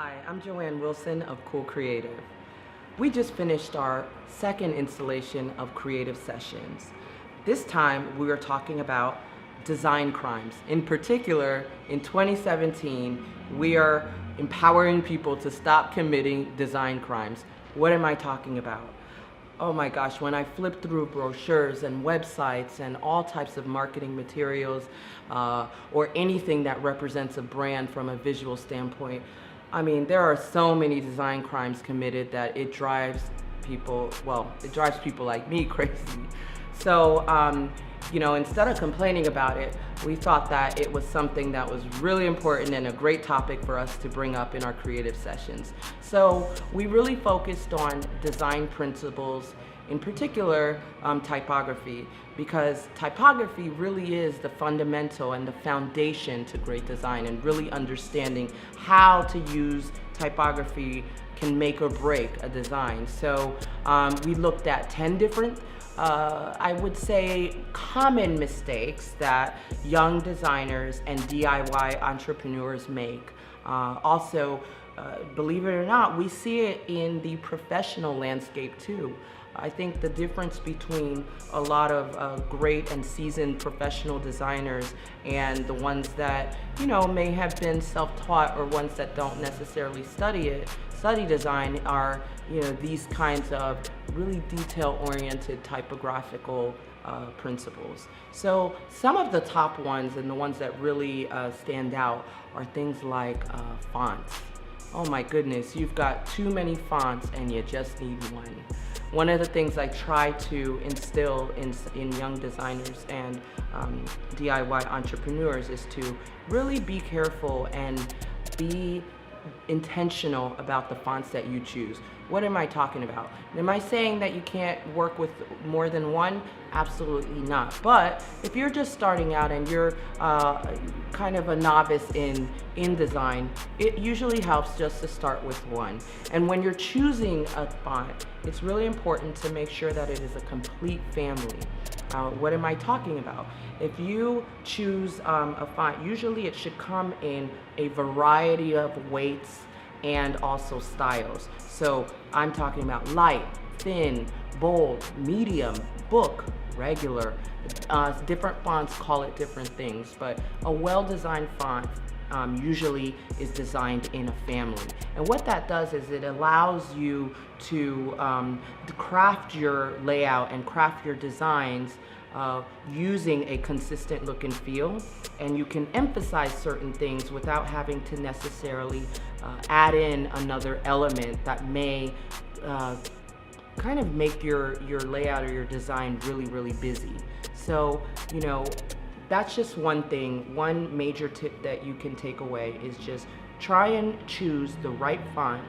Hi, I'm Joanne Wilson of Cool Creative. We just finished our second installation of Creative Sessions. This time we are talking about design crimes. In particular, in 2017, we are empowering people to stop committing design crimes. What am I talking about? Oh my gosh, when I flip through brochures and websites and all types of marketing materials or anything that represents a brand from a visual standpoint, I mean, there are so many design crimes committed that it drives people, well, it drives people like me crazy. So, instead of complaining about it, we thought that it was something that was really important and a great topic for us to bring up in our creative sessions. So we really focused on design principles, in particular typography, because typography really is the fundamental and the foundation to great design, and really understanding how to use typography can make or break a design. So we looked at 10 different I would say common mistakes that young designers and DIY entrepreneurs make. Believe it or not, we see it in the professional landscape too. I think the difference between a lot of great and seasoned professional designers and the ones that, may have been self-taught, or ones that don't necessarily study design, are, these kinds of really detail-oriented typographical principles. So some of the top ones, and the ones that really stand out, are things like fonts. Oh my goodness, you've got too many fonts and you just need one. One of the things I try to instill in young designers and DIY entrepreneurs is to really be careful and be intentional about the fonts that you choose. What am I talking about? Am I saying that you can't work with more than one? Absolutely not. But if you're just starting out and you're kind of a novice in design, it usually helps just to start with one. And when you're choosing a font, it's really important to make sure that it is a complete family. What am I talking about? If you choose a font, usually it should come in a variety of weights and also styles. So I'm talking about light, thin, bold, medium, book, regular. Different fonts call it different things, but a well-designed font usually is designed in a family. And what that does is it allows you to craft your layout and craft your designs using a consistent look and feel, and you can emphasize certain things without having to necessarily add in another element that may kind of make your layout or your design really, really busy. So, that's just one thing. One major tip that you can take away is just try and choose the right font,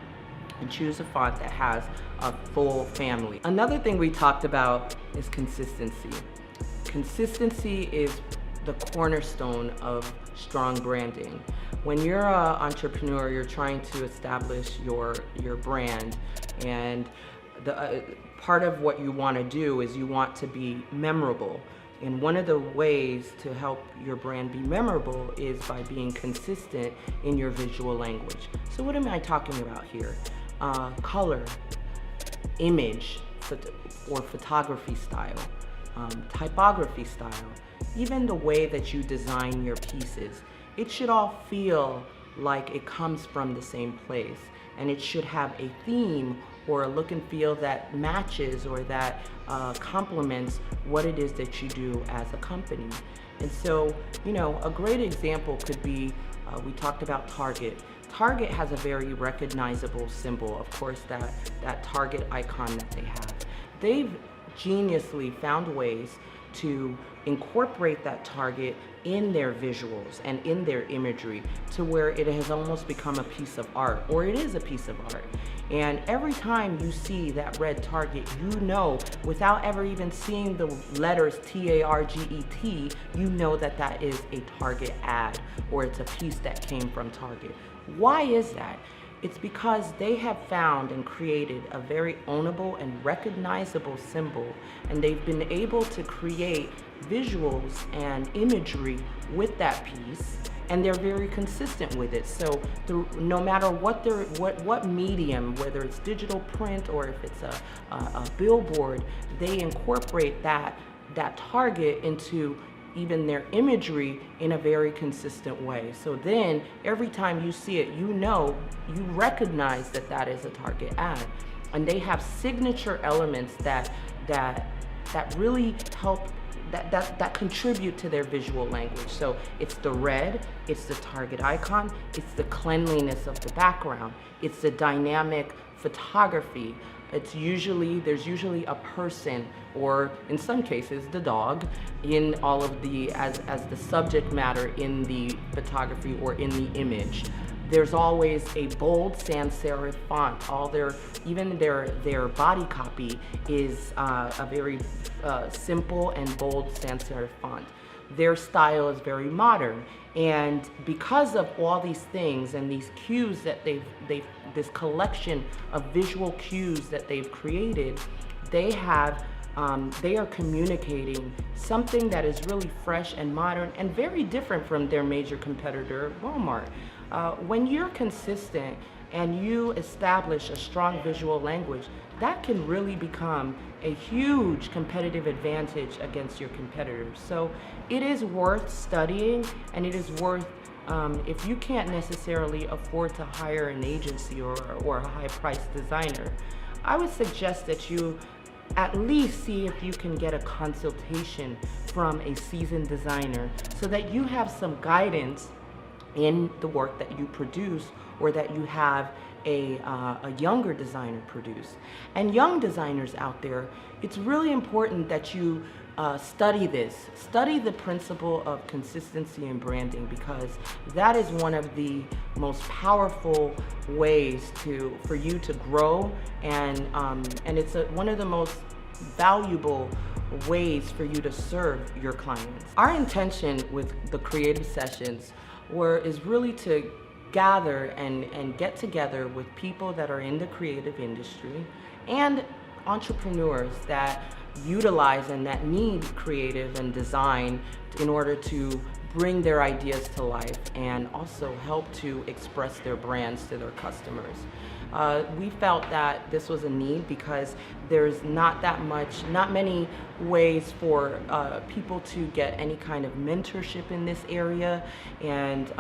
and choose a font that has a full family. Another thing we talked about is consistency. Consistency is the cornerstone of strong branding. When you're an entrepreneur, you're trying to establish your brand, and the part of what you want to do is you want to be memorable. And one of the ways to help your brand be memorable is by being consistent in your visual language. So what am I talking about here? Color, image, or photography style, typography style, even the way that you design your pieces. It should all feel like it comes from the same place, and it should have a theme or a look and feel that matches or that complements what it is that you do as a company. And so, a great example could be, we talked about Target. Target has a very recognizable symbol, of course, that Target icon that they have. They've geniusly found ways to incorporate that Target in their visuals and in their imagery to where it has almost become a piece of art, or it is a piece of art. And every time you see that red Target, without ever even seeing the letters Target, you know that that is a Target ad, or it's a piece that came from Target. Why is that? It's because they have found and created a very ownable and recognizable symbol, and they've been able to create visuals and imagery with that piece and they're very consistent with it. So no matter what medium, whether it's digital print or if it's a billboard, they incorporate that target into even their imagery in a very consistent way. So then every time you see it, you recognize that is a Target ad. And they have signature elements that really help, that contribute to their visual language. So it's the red, it's the Target icon, it's the cleanliness of the background, it's the dynamic photography. There's usually a person, or in some cases the dog, in all of as the subject matter in the photography or in the image. There's always a bold sans serif font. Even their body copy is a very simple and bold sans serif font. Their style is very modern, and because of all these things and these cues that this collection of visual cues that they've created, they are communicating something that is really fresh and modern and very different from their major competitor, Walmart. When you're consistent and you establish a strong visual language, that can really become a huge competitive advantage against your competitors. So it is worth studying, and it is worth, if you can't necessarily afford to hire an agency or a high-priced designer, I would suggest that you at least see if you can get a consultation from a seasoned designer so that you have some guidance in the work that you produce, or that you have a younger designer produce. And young designers out there, it's really important that you study the principle of consistency in branding, because that is one of the most powerful ways for you to grow, and it's one of the most valuable ways for you to serve your clients. Our intention with the creative sessions is really to gather and get together with people that are in the creative industry and entrepreneurs that utilize and that need creative and design in order to bring their ideas to life and also help to express their brands to their customers. We felt that this was a need because there's not many ways for people to get any kind of mentorship in this area, and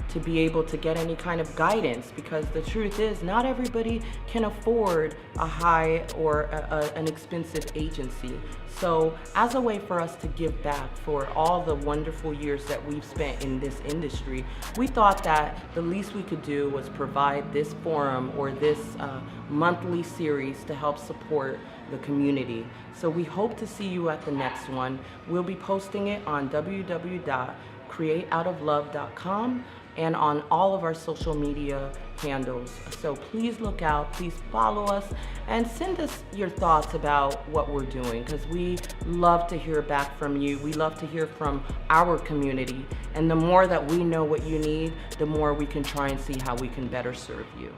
to be able to get any kind of guidance, because the truth is not everybody can afford a high or an expensive agency. So as a way for us to give back for all the wonderful years that we've spent in this industry, we thought that the least we could do was provide this forum or this monthly series to help support the community. So we hope to see you at the next one. We'll be posting it on www.createoutoflove.com and on all of our social media handles. So please look out, please follow us, and send us your thoughts about what we're doing, because we love to hear back from you. We love to hear from our community, and the more that we know what you need, the more we can try and see how we can better serve you.